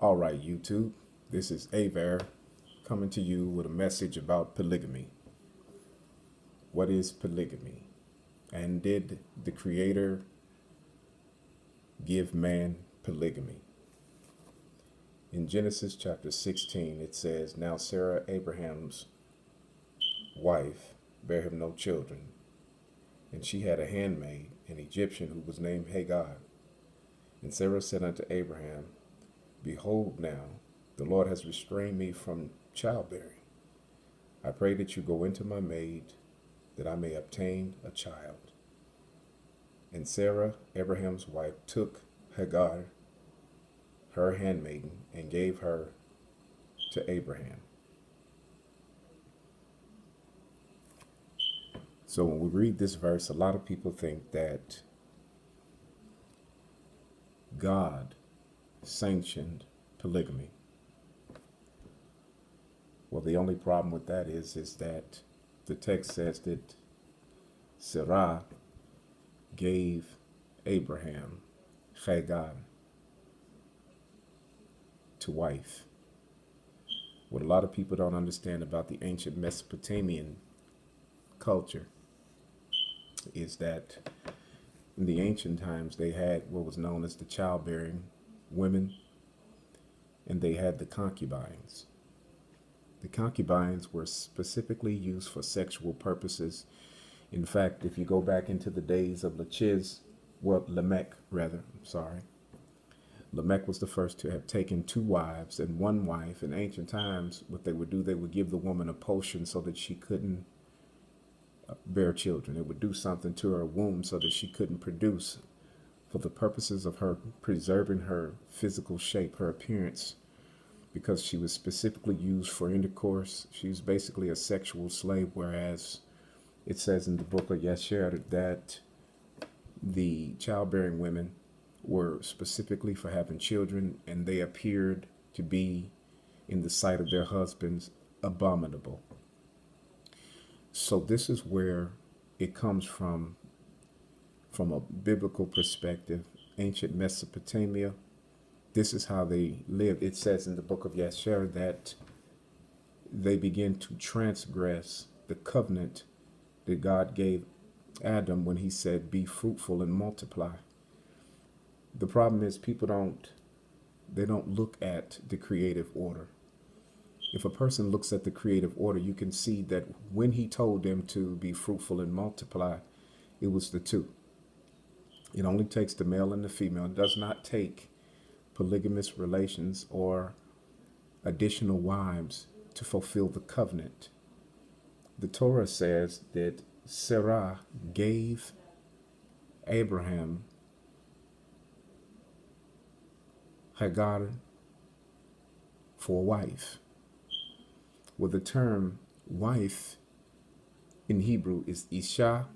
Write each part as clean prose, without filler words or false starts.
All right, YouTube, this is Aver coming to you with a message about polygamy. What is polygamy? And did the Creator give man polygamy? In Genesis chapter 16, it says, Now Sarah, Abraham's wife, bare him no children, and she had a handmaid, an Egyptian, who was named Hagar. And Sarah said unto Abraham, Behold now, the Lord has restrained me from childbearing. I pray that you go into my maid, that I may obtain a child. And Sarah, Abraham's wife, took Hagar, her handmaiden, and gave her to Abraham. So when we read this verse, a lot of people think that God sanctioned polygamy. Well, the only problem with that is that the text says that Sarah gave Abraham Hagar to wife. What a lot of people don't understand about the ancient Mesopotamian culture is that in the ancient times they had what was known as the childbearing women, and they had the concubines. The concubines were specifically used for sexual purposes. In fact, if you go back into the days of Lamech, Lamech was the first to have taken two wives and one wife. In ancient times, what they would do, they would give the woman a potion so that she couldn't bear children. It would do something to her womb so that she couldn't produce, for the purposes of her preserving her physical shape, her appearance, because she was specifically used for intercourse. She was basically a sexual slave, whereas it says in the book of Yasher that the childbearing women were specifically for having children, and they appeared to be, in the sight of their husbands, abominable. So this is where it comes from a biblical perspective. Ancient Mesopotamia, this is how they lived. It says in the book of Yasher that they began to transgress the covenant that God gave Adam when he said, be fruitful and multiply. The problem is people don't look at the creative order. If a person looks at the creative order, you can see that when he told them to be fruitful and multiply, it was the two. It only takes the male and the female. It does not take polygamous relations or additional wives to fulfill the covenant. The Torah says that Sarah gave Abraham Hagar for a wife. Well, the term wife in Hebrew is Isha.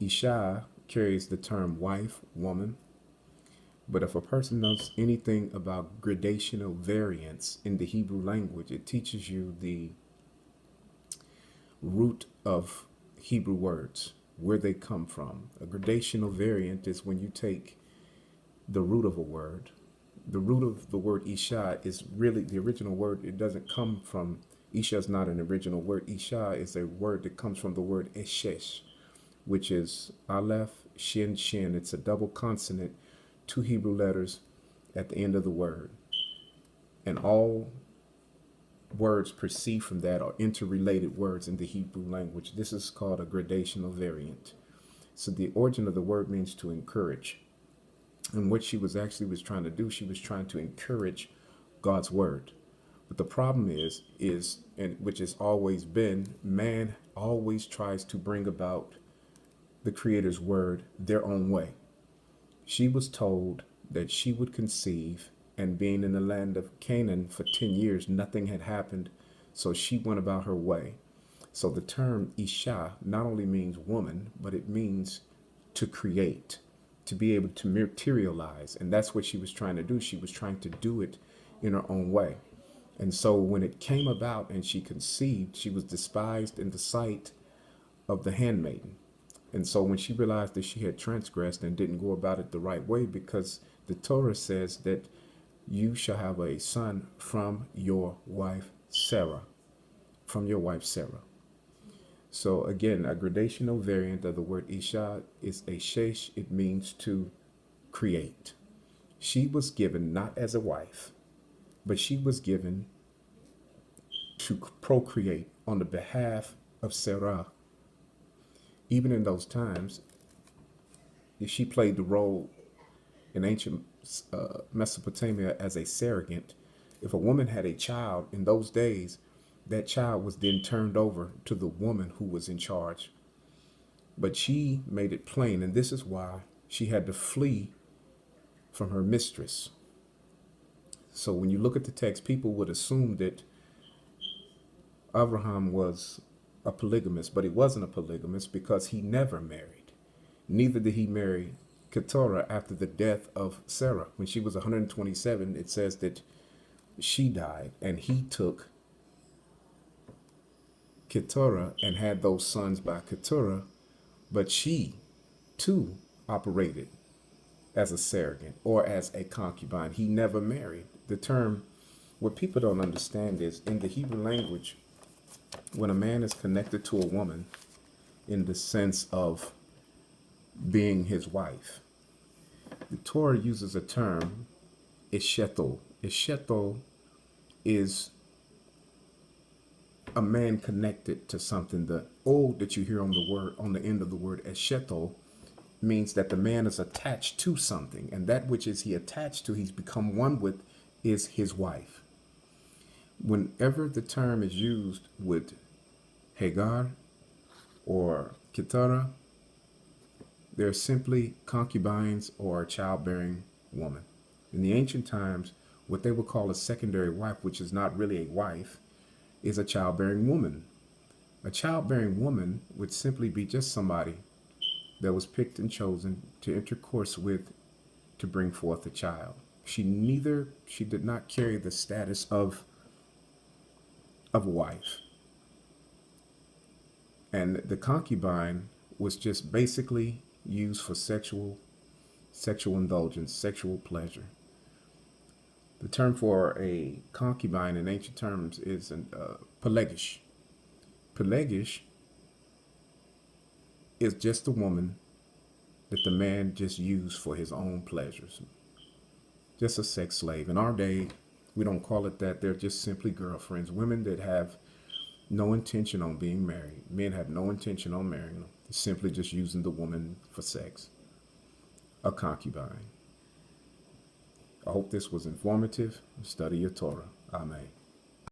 Isha carries the term wife, woman. But if a person knows anything about gradational variance in the Hebrew language, it teaches you the root of Hebrew words, where they come from. A gradational variant is when you take the root of a word. The root of the word Isha is really the original word. It doesn't come from, Isha is not an original word. Isha is a word that comes from the word Eshesh, which is Aleph, Shin, Shin. It's a double consonant, two Hebrew letters at the end of the word. And all words perceived from that are interrelated words in the Hebrew language. This is called a gradational variant. So the origin of the word means to encourage. And what she was trying to do, she was trying to encourage God's word. But the problem is, and which has always been, man always tries to bring about the Creator's word their own way. She was told that she would conceive, and being in the land of Canaan for 10 years, nothing had happened. So she went about her way. So the term Isha not only means woman, but it means to create, to be able to materialize. And that's what she was trying to do. She was trying to do it in her own way. And so when it came about and she conceived, she was despised in the sight of the handmaiden. And so when she realized that she had transgressed and didn't go about it the right way, because the Torah says that You shall have a son from your wife Sarah. From your wife Sarah. So again, a gradational variant of the word Isha is a shesh. It means to create. She was given not as a wife, but she was given to procreate on the behalf of Sarah. Even in those times, she played the role in ancient Mesopotamia as a surrogate. If a woman had a child in those days, that child was then turned over to the woman who was in charge. But she made it plain, and this is why she had to flee from her mistress. So when you look at the text, people would assume that Abraham was a polygamist, but he wasn't a polygamist because he never married. Neither did he marry Keturah after the death of Sarah. When she was 127, it says that she died, and he took Keturah and had those sons by Keturah, but she too operated as a surrogate or as a concubine. He never married. The term, what people don't understand is in the Hebrew language, when a man is connected to a woman in the sense of being his wife, the Torah uses a term, esheto. Esheto is a man connected to something. The O that you hear on the word, on the end of the word esheto, means that the man is attached to something, and that which is he attached to, he's become one with, is his wife. Whenever the term is used with Hagar or Keturah, they're simply concubines or a childbearing woman. In the ancient times, what they would call a secondary wife, which is not really a wife, is a childbearing woman. A childbearing woman would simply be just somebody that was picked and chosen to intercourse with to bring forth a child. She did not carry the status of a wife. And the concubine was just basically used for sexual indulgence, sexual pleasure. The term for a concubine in ancient terms is pelegish. Pelegish is just a woman that the man just used for his own pleasures. Just a sex slave. In our day, we don't call it that. They're just simply girlfriends. Women that have no intention on being married. Men have no intention on marrying them. They're simply just using the woman for sex. A concubine. I hope this was informative. Study your Torah. Amen.